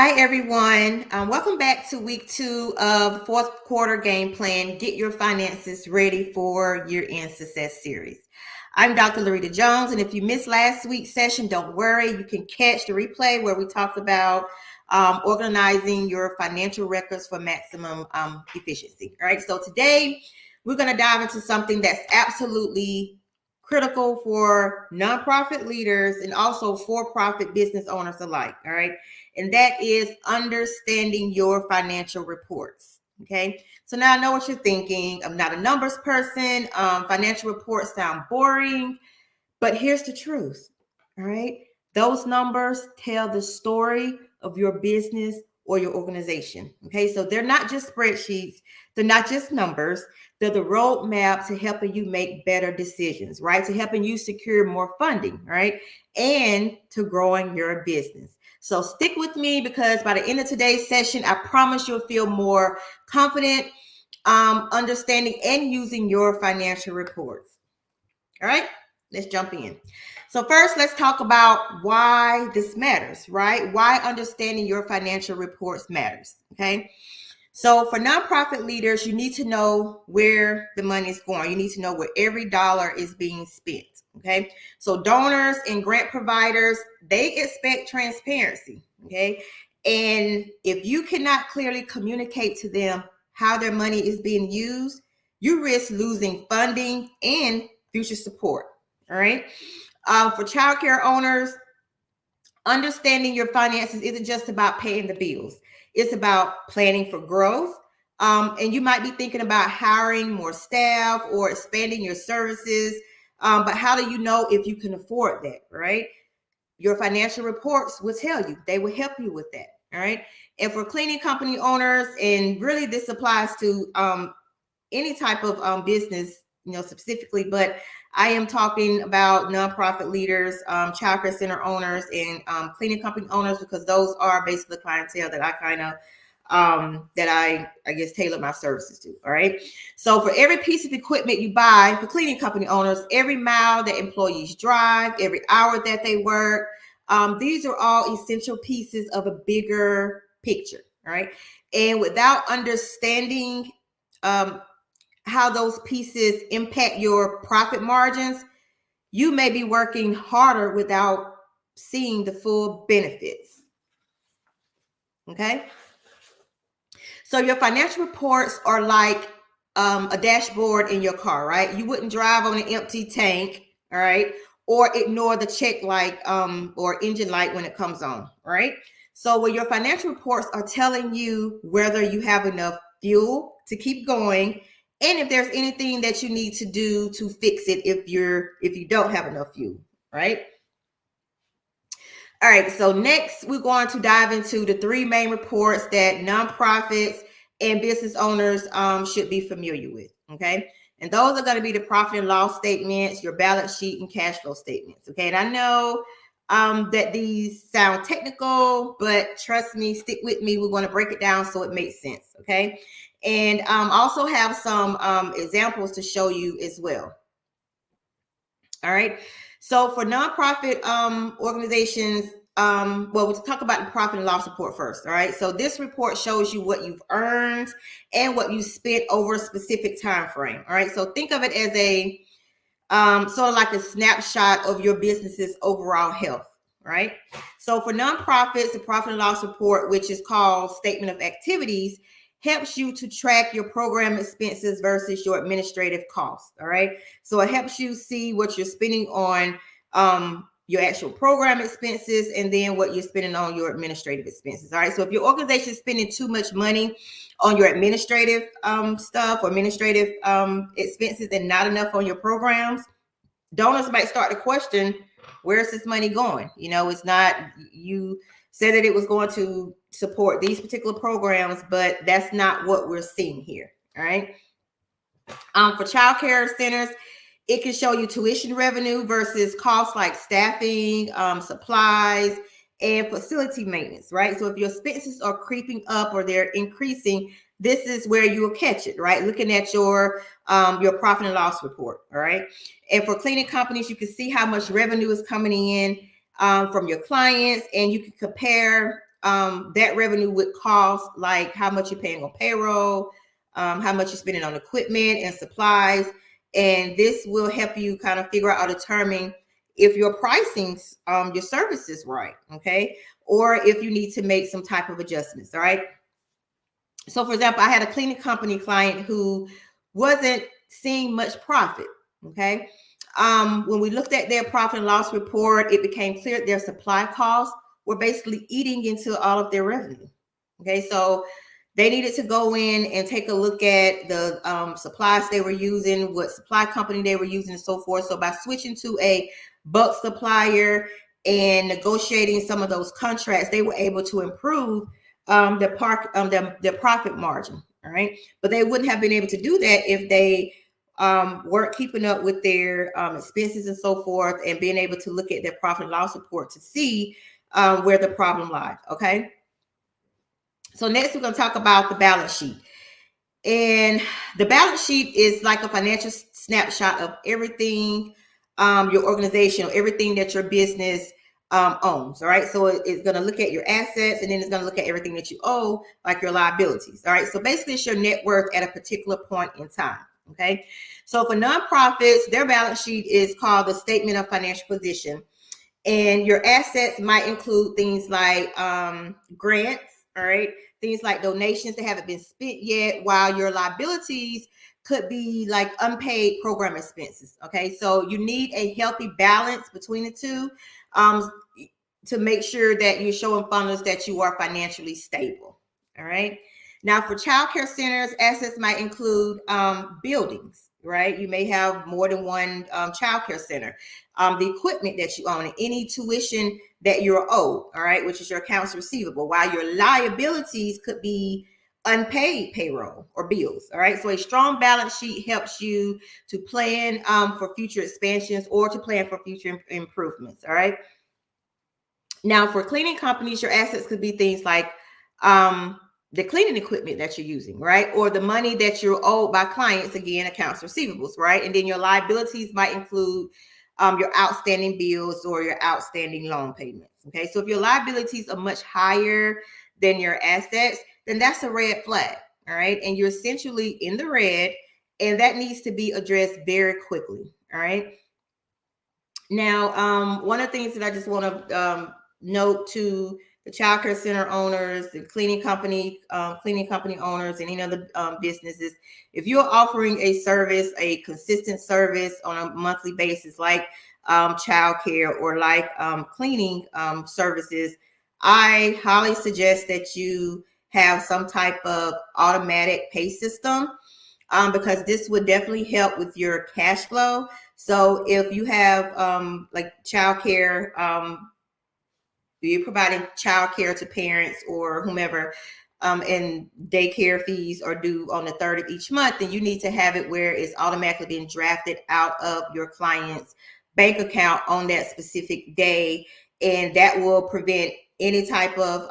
Hi, everyone. Welcome back to week 2 of fourth quarter game plan. Get your finances ready for year-end success series. I'm Dr. Larita Jones, and if you missed last week's session, don't worry. You can catch the replay where we talked about organizing your financial records for maximum efficiency. All right, so today we're going to dive into something that's absolutely critical for nonprofit leaders and also for-profit business owners alike. All right. And that is understanding your financial reports. Okay. So now I know what you're thinking. I'm not a numbers person. Financial reports sound boring, but here's the truth. All right. Those numbers tell the story of your business or your organization. Okay. So they're not just spreadsheets. They're not just numbers. They're the roadmap to helping you make better decisions, right? To helping you secure more funding, right? And to growing your business. So stick with me because by the end of today's session, I promise you'll feel more confident, understanding and using your financial reports. All right, let's jump in. So first, let's talk about why this matters, right? Why understanding your financial reports matters, okay? So for nonprofit leaders, you need to know where the money is going. You need to know where every dollar is being spent. Okay. So donors and grant providers, they expect transparency. Okay. And if you cannot clearly communicate to them how their money is being used, you risk losing funding and future support. All right. For childcare owners, understanding your finances isn't just about paying the bills. It's about planning for growth. And you might be thinking about hiring more staff or expanding your services. But how do you know if you can afford that, right? Your financial reports will tell you. They will help you with that, all right? And for cleaning company owners, and really this applies to any type of business, specifically, but I am talking about nonprofit leaders, childcare center owners, and cleaning company owners, because those are basically the clientele that I kind of that I guess tailor my services to. All right. So for every piece of equipment you buy for cleaning company owners, every mile that employees drive, every hour that they work, these are all essential pieces of a bigger picture. All right. And without understanding how those pieces impact your profit margins, you may be working harder without seeing the full benefits. Okay. So your financial reports are like a dashboard in your car, right? You wouldn't drive on an empty tank, all right? Or ignore the check light or engine light when it comes on, right? So your financial reports are telling you whether you have enough fuel to keep going, and if there's anything that you need to do to fix it if you don't have enough fuel, right? All right, so next we're going to dive into the 3 main reports that nonprofits and business owners should be familiar with, okay? And those are going to be the profit and loss statements, your balance sheet, and cash flow statements, okay? And I know that these sound technical, but trust me, stick with me. We're going to break it down so it makes sense, okay? And also have some examples to show you as well. All right. So for nonprofit organizations, we'll talk about the profit and loss report first. All right. So this report shows you what you've earned and what you spent over a specific time frame. All right. So think of it as a sort of like a snapshot of your business's overall health. Right. So for nonprofits, the profit and loss report, which is called statement of activities, helps you to track your program expenses versus your administrative costs. All right. So it helps you see what you're spending on your actual program expenses and then what you're spending on your administrative expenses. All right. So if your organization is spending too much money on your administrative stuff or administrative expenses and not enough on your programs, donors might start to question, where's this money going? It's not, you said that it was going to support these particular programs, but that's not what we're seeing here. All right. For childcare centers, it can show you tuition revenue versus costs like staffing, supplies, and facility maintenance, right? So if your expenses are creeping up or they're increasing, this is where you will catch it, right? Looking at your profit and loss report, all right? And for cleaning companies, you can see how much revenue is coming in from your clients, and you can compare that revenue would cost, like how much you're paying on payroll, how much you're spending on equipment and supplies. And this will help you kind of figure out or determine if your pricing your services right, okay, or if you need to make some type of adjustments. All right. So for example, I had a cleaning company client who wasn't seeing much profit. Okay. When we looked at their profit and loss report, it became clear their supply costs were basically eating into all of their revenue. Okay. So they needed to go in and take a look at the supplies they were using, what supply company they were using, and so forth. So by switching to a bulk supplier and negotiating some of those contracts, they were able to improve their profit margin. All right, but they wouldn't have been able to do that if they weren't keeping up with their expenses and so forth, and being able to look at their profit and loss report to see where the problem lies. Okay. So next we're going to talk about the balance sheet. And the balance sheet is like a financial snapshot of everything your organization or everything that your business owns. All right. So it's going to look at your assets, and then it's going to look at everything that you owe, like your liabilities. All right. So basically it's your net worth at a particular point in time. Okay. So for nonprofits, their balance sheet is called the statement of financial position. And your assets might include things like grants, all right, things like donations that haven't been spent yet, while your liabilities could be like unpaid program expenses. Okay, so you need a healthy balance between the two to make sure that you're showing funders that you are financially stable. All right. Now, for childcare centers, assets might include buildings, right? You may have more than one childcare center. The equipment that you own, and any tuition that you're owed, all right, which is your accounts receivable, while your liabilities could be unpaid payroll or bills. All right. So a strong balance sheet helps you to plan for future expansions or to plan for future improvements. All right. Now, for cleaning companies, your assets could be things like the cleaning equipment that you're using, right? Or the money that you're owed by clients, again, accounts receivables, right? And then your liabilities might include your outstanding bills or your outstanding loan payments. Okay. So if your liabilities are much higher than your assets, then that's a red flag. All right. And you're essentially in the red, and that needs to be addressed very quickly. All right. Now, one of the things that I just want to note to the childcare center owners, the cleaning company owners, and any other businesses, if you're offering a service, a consistent service on a monthly basis, like childcare or like cleaning services, I highly suggest that you have some type of automatic pay system, because this would definitely help with your cash flow. So if you have like childcare, you're providing childcare to parents or whomever, and daycare fees are due on the 3rd of each month, then you need to have it where it's automatically being drafted out of your client's bank account on that specific day. And that will prevent any type of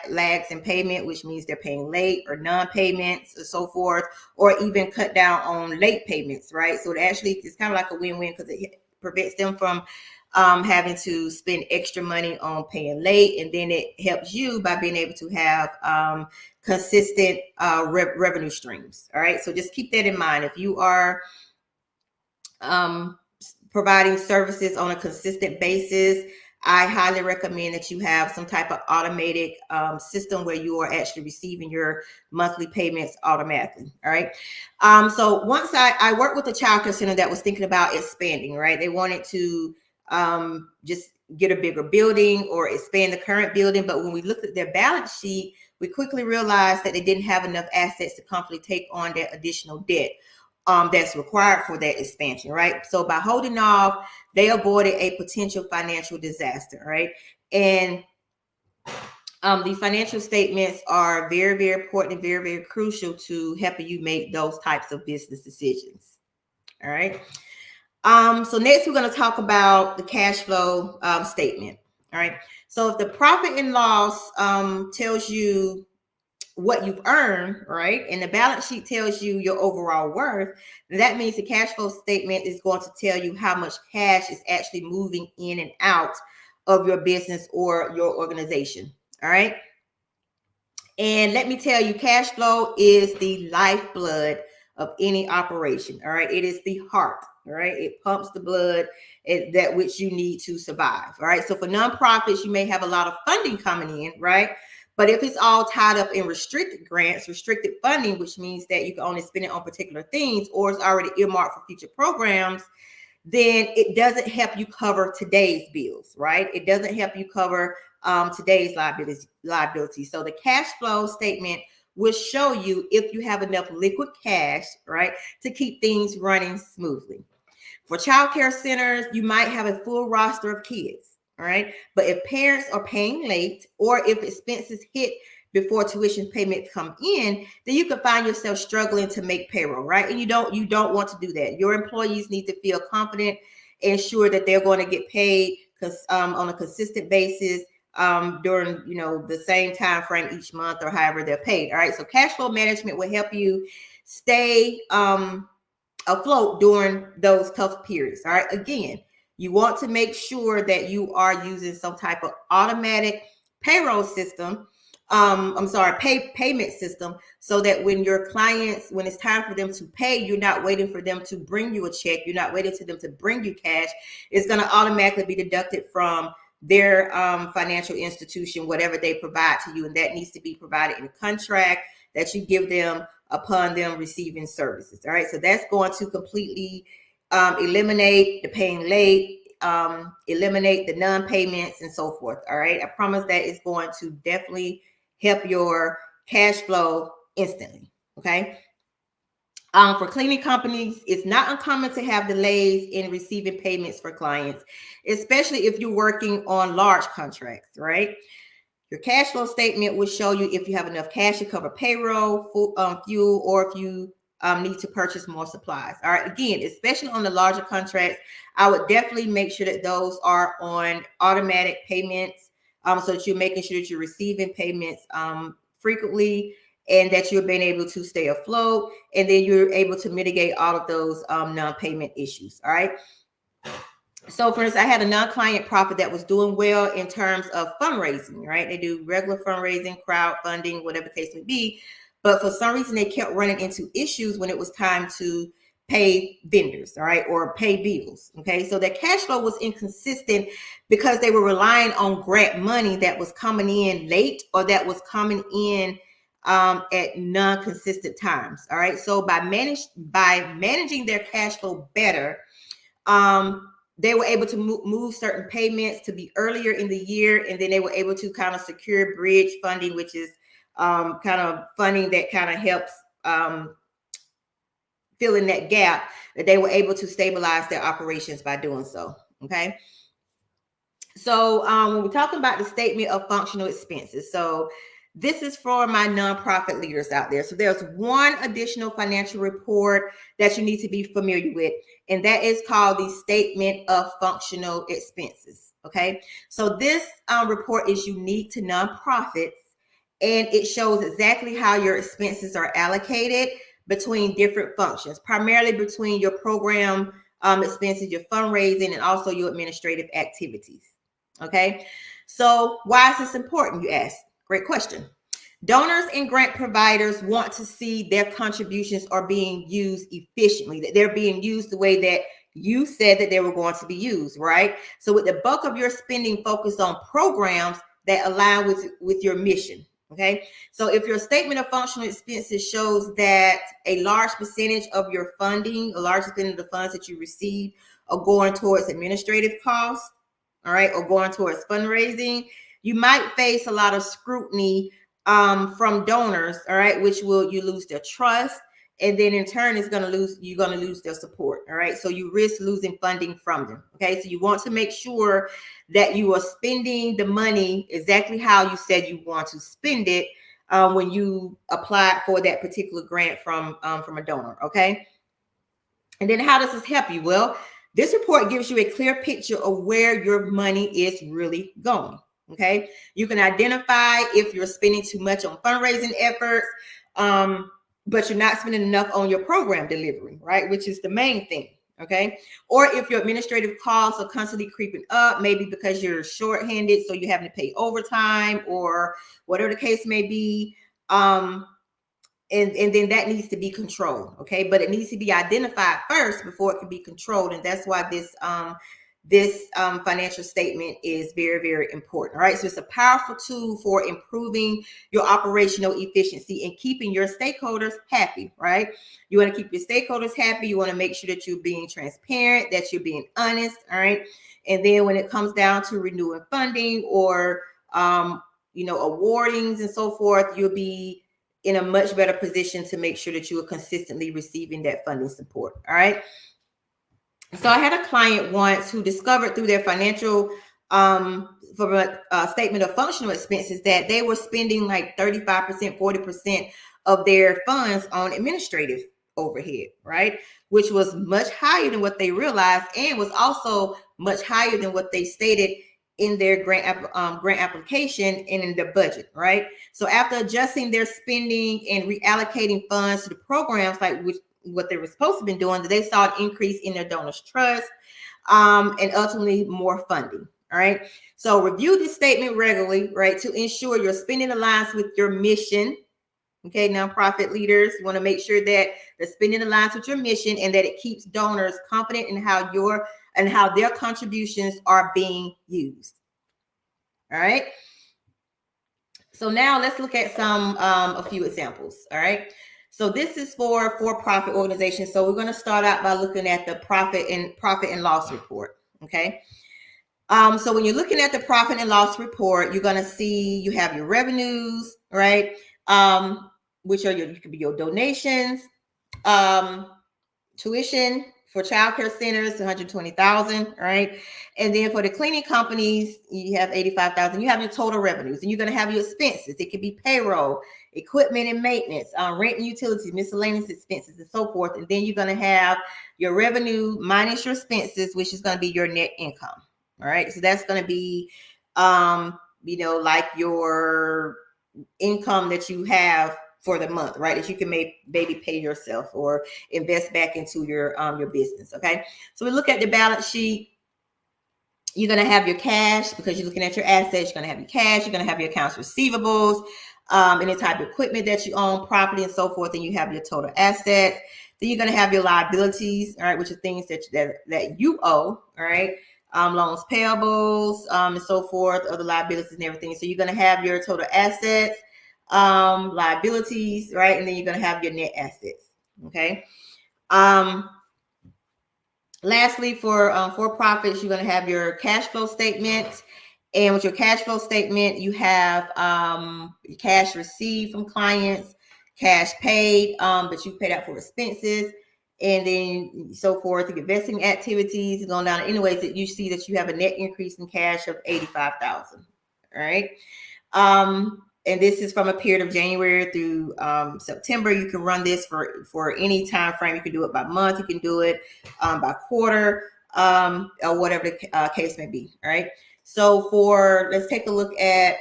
lags in payment, which means they're paying late or non-payments or so forth, or even cut down on late payments, right? So it actually is kind of like a win-win, because it prevents them from having to spend extra money on paying late, and then it helps you by being able to have consistent revenue streams. All right, so just keep that in mind. If you are providing services on a consistent basis, I highly recommend that you have some type of automated system where you are actually receiving your monthly payments automatically. All right. So once I worked with a childcare center that was thinking about expanding, right? They wanted to just get a bigger building or expand the current building. But when we looked at their balance sheet, we quickly realized that they didn't have enough assets to comfortably take on that additional debt that's required for that expansion, right? So by holding off, they avoided a potential financial disaster, right? And the financial statements are very, very important and very, very crucial to helping you make those types of business decisions. All right. So next we're going to talk about the cash flow statement. All right. So if the profit and loss tells you what you've earned, right, and the balance sheet tells you your overall worth, that means the cash flow statement is going to tell you how much cash is actually moving in and out of your business or your organization. All right. And let me tell you, cash flow is the lifeblood of any operation. All right. It is the heart. All right. It pumps the blood that which you need to survive. All right. So for nonprofits, you may have a lot of funding coming in, right? But if it's all tied up in restricted grants, restricted funding, which means that you can only spend it on particular things, or it's already earmarked for future programs, then it doesn't help you cover today's bills, right? It doesn't help you cover today's liabilities. So the cash flow statement will show you if you have enough liquid cash, right, to keep things running smoothly. For childcare centers, you might have a full roster of kids, all right? But if parents are paying late or if expenses hit before tuition payments come in, then you could find yourself struggling to make payroll, right? And you don't want to do that. Your employees need to feel confident and sure that they're going to get paid on a consistent basis during the same time frame each month or however they're paid. All right. So cash flow management will help you stay afloat during those tough periods. All right. Again, you want to make sure that you are using some type of automatic payroll system. Payment system, so that when your clients, when it's time for them to pay, you're not waiting for them to bring you a check. You're not waiting for them to bring you cash. It's going to automatically be deducted from their financial institution, whatever they provide to you. And that needs to be provided in a contract that you give them upon them receiving services. All right. So that's going to completely eliminate the paying late, eliminate the non-payments and so forth. All right. I promise that is going to definitely help your cash flow instantly. Okay. For cleaning companies, it's not uncommon to have delays in receiving payments for clients, especially if you're working on large contracts, right? Your cash flow statement will show you if you have enough cash to cover payroll, fuel, or if you need to purchase more supplies. All right. Again, especially on the larger contracts, I would definitely make sure that those are on automatic payments, so that you're making sure that you're receiving payments frequently and that you're being able to stay afloat, and then you're able to mitigate all of those non-payment issues. All right. So for instance, I had a non-client profit that was doing well in terms of fundraising, right? They do regular fundraising, crowdfunding, whatever the case may be. But for some reason, they kept running into issues when it was time to pay vendors, all right, or pay bills. Okay. So their cash flow was inconsistent because they were relying on grant money that was coming in late or that was coming in at non-consistent times. All right. So by managing their cash flow better, they were able to move certain payments to be earlier in the year, and then they were able to kind of secure bridge funding, which is kind of funding that kind of helps fill in that gap, that they were able to stabilize their operations by doing so. Okay. So when we're talking about the statement of functional expenses, so this is for my nonprofit leaders out there. So there's one additional financial report that you need to be familiar with, and that is called the statement of functional expenses. Okay. So this report is unique to nonprofits, and it shows exactly how your expenses are allocated between different functions, primarily between your program expenses, your fundraising, and also your administrative activities. Okay. So why is this important, you ask? Great question. Donors and grant providers want to see their contributions are being used efficiently, that they're being used the way that you said that they were going to be used, right? So with the bulk of your spending focused on programs that align with your mission, okay? So if your statement of functional expenses shows that a large percentage of your funding, a large percentage of the funds that you receive are going towards administrative costs, all right, or going towards fundraising, you might face a lot of scrutiny from donors, all right, which will you lose their trust, and then in turn you're going to lose their support. All right. So you risk losing funding from them. Okay. So you want to make sure that you are spending the money exactly how you said you want to spend it when you apply for that particular grant from a donor. Okay. And then how does this help you? Well, this report gives you a clear picture of where your money is really going. Okay. You can identify if you're spending too much on fundraising efforts, but you're not spending enough on your program delivery, right? Which is the main thing. Okay. Or if your administrative costs are constantly creeping up, maybe because you're shorthanded, so you're having to pay overtime or whatever the case may be. And then that needs to be controlled. Okay. But it needs to be identified first before it can be controlled. And that's why this financial statement is very, very important. All right. So it's a powerful tool for improving your operational efficiency and keeping your stakeholders happy, right? You want to keep your stakeholders happy. You want to make sure that you're being transparent, that you're being honest. All right. And then when it comes down to renewing funding or, awardings and so forth, you'll be in a much better position to make sure that you are consistently receiving that funding support. All right. So I had a client once who discovered through their financial from a statement of functional expenses that they were spending like 35%, 40% of their funds on administrative overhead, right? Which was much higher than what they realized and was also much higher than what they stated in their grant application and in their budget, right? So after adjusting their spending and reallocating funds to the programs like what they were supposed to have been doing, they saw an increase in their donors' trust and ultimately more funding. All right. So review this statement regularly, right, to ensure your spending aligns with your mission. Okay, nonprofit leaders, you want to make sure that the spending aligns with your mission and that it keeps donors confident in how their contributions are being used. All right. So now let's look at a few examples. All right. So this is for-profit organizations. So we're going to start out by looking at the profit and loss report. Okay. So when you're looking at the profit and loss report, you're going to see you have your revenues, right? Which are you could be your donations, tuition for childcare centers, 120,000, right? And then for the cleaning companies, you have 85,000. You have your total revenues, and you're going to have your expenses. It could be payroll, equipment and maintenance, rent and utilities, miscellaneous expenses, and so forth. And then you're going to have your revenue minus your expenses, which is going to be your net income. All right. So that's going to be, like your income that you have for the month, right? That you can maybe pay yourself or invest back into your business. Okay. So we look at the balance sheet. You're going to have your cash because you're looking at your assets. You're going to have your cash. You're going to have your accounts receivables, any type of equipment that you own, property and so forth. And you have your total assets. Then you're going to have your liabilities, all right, which are things that you owe, all right. Loans payables, and so forth, other liabilities and everything. So you're going to have your total assets, liabilities, right? And then you're going to have your net assets. Okay. Lastly, for profits, you're going to have your cash flow statement. And with your cash flow statement, you have cash received from clients, cash paid that you've paid out for expenses, and then so forth. The investing activities going down. Anyways, that you see that you have a net increase in cash of 85,000. All right. And this is from a period of January through September. You can run this for any time frame. You can do it by month. You can do it by quarter, or whatever the case may be. All right. So let's take a look at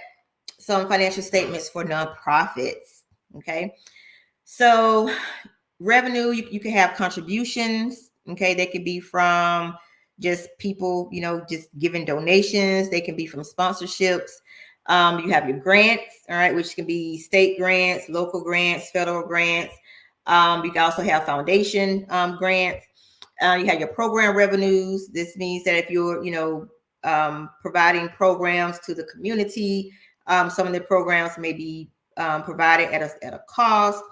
some financial statements for nonprofits. Okay. So revenue, you can have contributions. Okay. They could be from just people, just giving donations. They can be from sponsorships. You have your grants, all right, which can be state grants, local grants, federal grants. You can also have foundation grants. You have your program revenues. This means that if you're, providing programs to the community, some of the programs may be provided at a cost.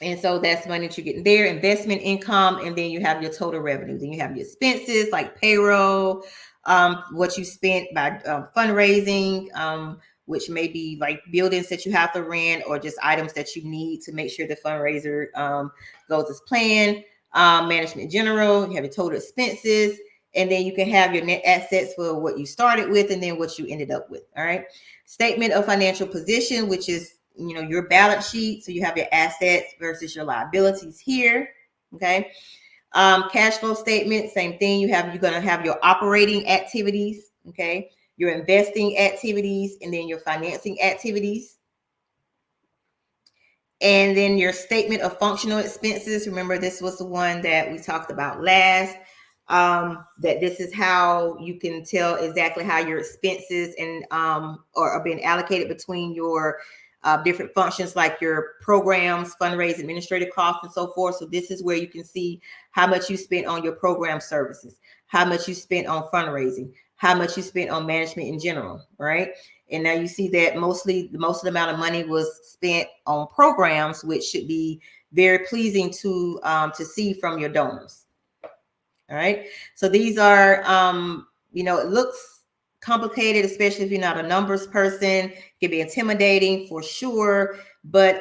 And so that's money that you're getting there, investment income, and then you have your total revenue. Then you have your expenses like payroll, what you spent by fundraising, which may be like buildings that you have to rent or just items that you need to make sure the fundraiser goes as planned. Management general, you have your total expenses, and then you can have your net assets for what you started with and then what you ended up with. All right. Statement of financial position, which is your balance sheet. So you have your assets versus your liabilities here. Okay. Cash flow statement, same thing. You're going to have your operating activities. Okay. Your investing activities and then your financing activities. And then your statement of functional expenses. Remember, this was the one that we talked about last. That this is how you can tell exactly how your expenses and are being allocated between your different functions, like your programs, fundraising, administrative costs, and so forth. So this is where you can see how much you spent on your program services, how much you spent on fundraising, how much you spent on management in general, right? And now you see that most of the amount of money was spent on programs, which should be very pleasing to see from your donors. All right. So these are, it looks complicated, especially if you're not a numbers person. It can be intimidating for sure. But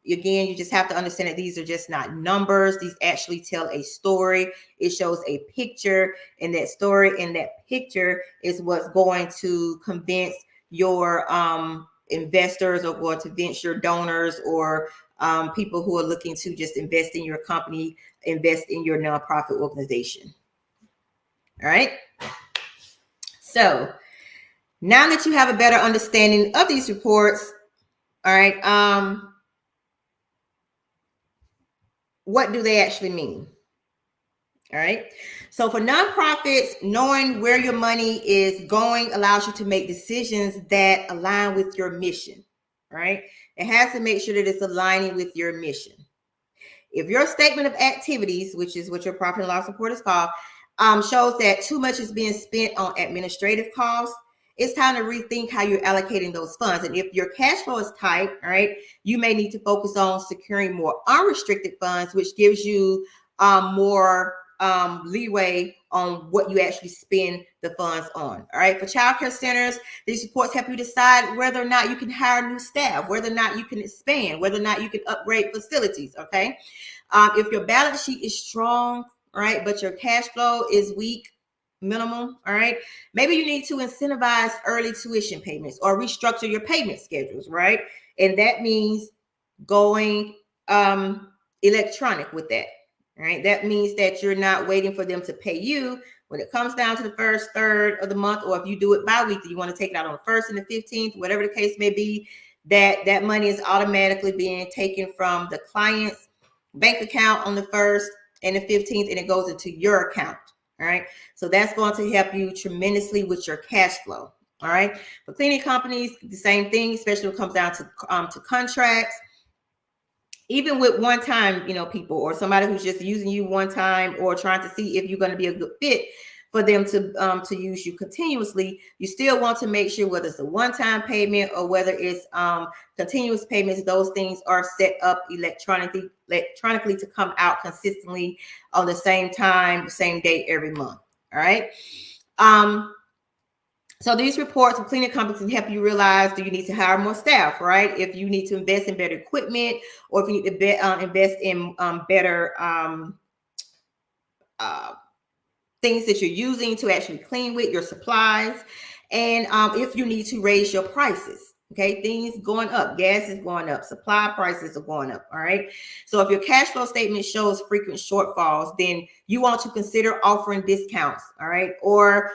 again, you just have to understand that these are just not numbers. These actually tell a story. It shows a picture, and that story and that picture is what's going to convince your investors, or going to convince your donors, or people who are looking to just invest in your company, invest in your nonprofit organization. All right. So now that you have a better understanding of these reports, all right, what do they actually mean? All right. So for nonprofits, knowing where your money is going allows you to make decisions that align with your mission. All right. It has to make sure that it's aligning with your mission. If your statement of activities, which is what your profit and loss report is called, shows that too much is being spent on administrative costs, it's time to rethink how you're allocating those funds. And if your cash flow is tight, all right, you may need to focus on securing more unrestricted funds, which gives you more leeway on what you actually spend the funds on. All right. For childcare centers, these reports help you decide whether or not you can hire new staff, whether or not you can expand, whether or not you can upgrade facilities. Okay. If your balance sheet is strong, right, but your cash flow is weak, minimum, all right, maybe you need to incentivize early tuition payments or restructure your payment schedules, right? And that means going electronic with that. All right. That means that you're not waiting for them to pay you when it comes down to the first third of the month, or if you do it bi-weekly, you want to take it out on the 1st and the 15th, whatever the case may be, that money is automatically being taken from the client's bank account on the 1st and the 15th, and it goes into your account. All right. So that's going to help you tremendously with your cash flow. All right. For cleaning companies, the same thing, especially when it comes down to contracts. Even with one-time, people, or somebody who's just using you one time, or trying to see if you're going to be a good fit for them to use you continuously, you still want to make sure whether it's a one-time payment or whether it's continuous payments, those things are set up electronically to come out consistently on the same time, same date every month. All right. So these reports of cleaning companies can help you realize, do you need to hire more staff, right? If you need to invest in better equipment, or if you need to invest in better things that you're using to actually clean with, your supplies, and if you need to raise your prices. Okay, things going up, gas is going up, supply prices are going up. All right. So if your cash flow statement shows frequent shortfalls, then you want to consider offering discounts. All right. Or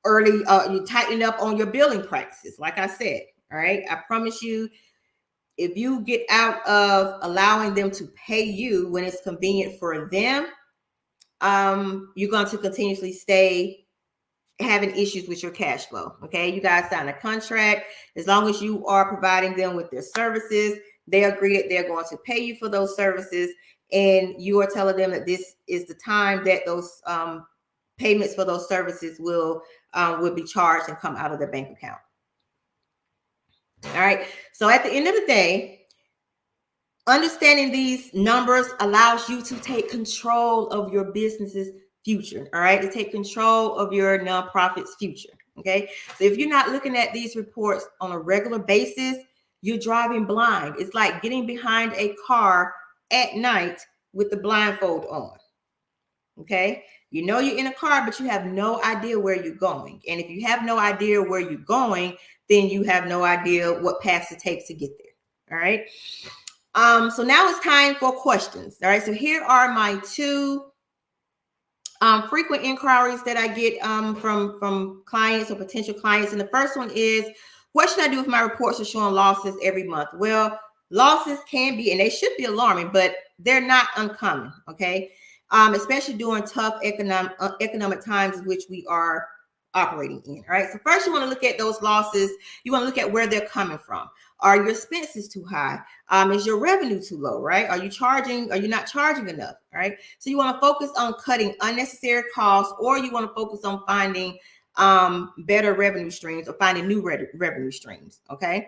early, you tighten up on your billing practices. Like I said, all right, I promise you, if you get out of allowing them to pay you when it's convenient for them, you're going to continuously stay having issues with your cash flow. Okay, you guys sign a contract. As long as you are providing them with their services, they agree that they're going to pay you for those services, and you are telling them that this is the time that those payments for those services will be charged and come out of their bank account. All right. So at the end of the day, understanding these numbers allows you to take control of your business's future. All right. To take control of your nonprofit's future. Okay. So if you're not looking at these reports on a regular basis, you're driving blind. It's like getting behind a car at night with the blindfold on. Okay. You know you're in a car, but you have no idea where you're going. And if you have no idea where you're going, then you have no idea what path to take to get there. All right. So now it's time for questions. All right. So here are my two frequent inquiries that I get from clients or potential clients. And the first one is, what should I do if my reports are showing losses every month? Well, losses can be, and they should be alarming, but they're not uncommon, okay? Especially during tough economic times in which we are operating in. All right. So first, you want to look at those losses. You want to look at where they're coming from. Are your expenses too high? Is your revenue too low? Right? Are you charging? Are you not charging enough? All right. So you want to focus on cutting unnecessary costs, or you want to focus on finding better revenue streams or finding new revenue streams. Okay.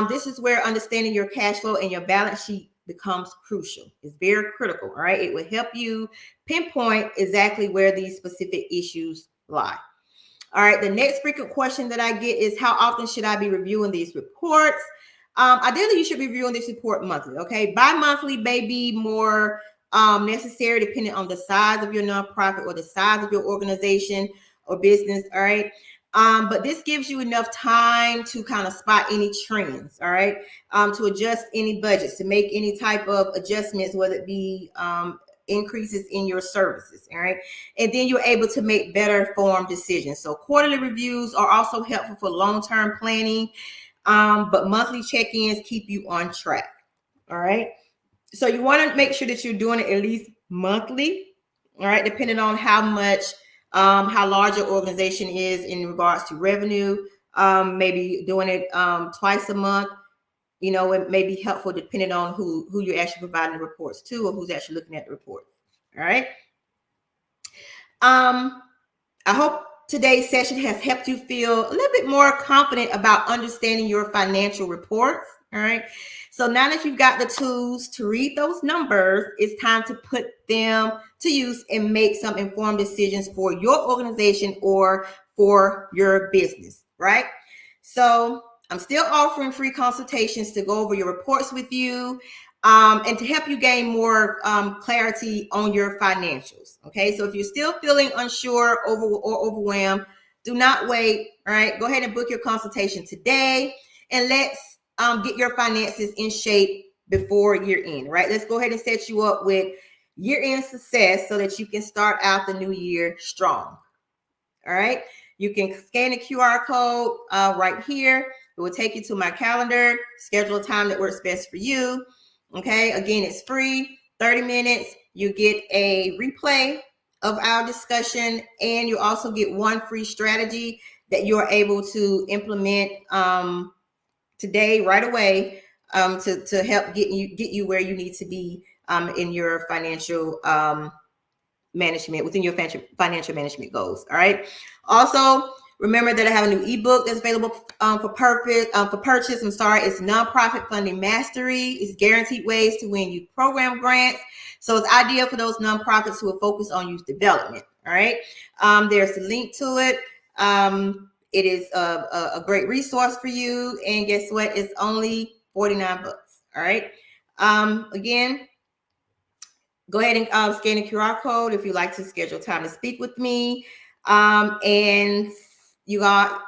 This is where understanding your cash flow and your balance sheet becomes crucial. It's very critical. All right. It will help you pinpoint exactly where these specific issues lie. All right, the next frequent question that I get is, how often should I be reviewing these reports? Ideally, you should be reviewing this report monthly, okay? Bi-monthly may be more necessary depending on the size of your nonprofit or the size of your organization or business, all right? But this gives you enough time to kind of spot any trends, all right? To adjust any budgets, to make any type of adjustments, whether it be increases in your services, all right? And then you're able to make better informed decisions. So quarterly reviews are also helpful for long-term planning, but monthly check-ins keep you on track, all right? So you want to make sure that you're doing it at least monthly, all right, depending on how much, how large your organization is in regards to revenue. Maybe doing it twice a month. You know, it may be helpful depending on who you're actually providing the reports to or who's actually looking at the report. All right. I hope today's session has helped you feel a little bit more confident about understanding your financial reports. All right. So now that you've got the tools to read those numbers, it's time to put them to use and make some informed decisions for your organization or for your business, right? So I'm still offering free consultations to go over your reports with you and to help you gain more clarity on your financials. Okay, so if you're still feeling unsure or overwhelmed, do not wait. All right, go ahead and book your consultation today, and let's get your finances in shape before year end. Right, let's go ahead and set you up with year end success so that you can start out the new year strong. All right, you can scan the QR code right here. It will take you to my calendar, schedule a time that works best for you. Okay, again, it's free, 30 minutes. You get a replay of our discussion, and you also get one free strategy that you're able to implement today, right away, to help get you where you need to be in your financial management, within your financial management goals. All right. Also, remember that I have a new ebook that's available for purchase. It's Nonprofit Funding Mastery. It's guaranteed ways to win youth program grants. So it's ideal for those nonprofits who are focused on youth development. All right. There's a link to it. It is a great resource for you. And guess what? It's only $49. All right. Again, go ahead and scan the QR code if you'd like to schedule time to speak with me. And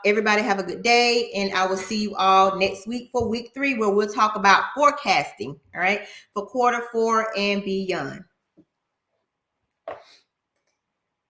everybody have a good day. And I will see you all next week for week 3, where we'll talk about forecasting, all right, for quarter 4 and beyond.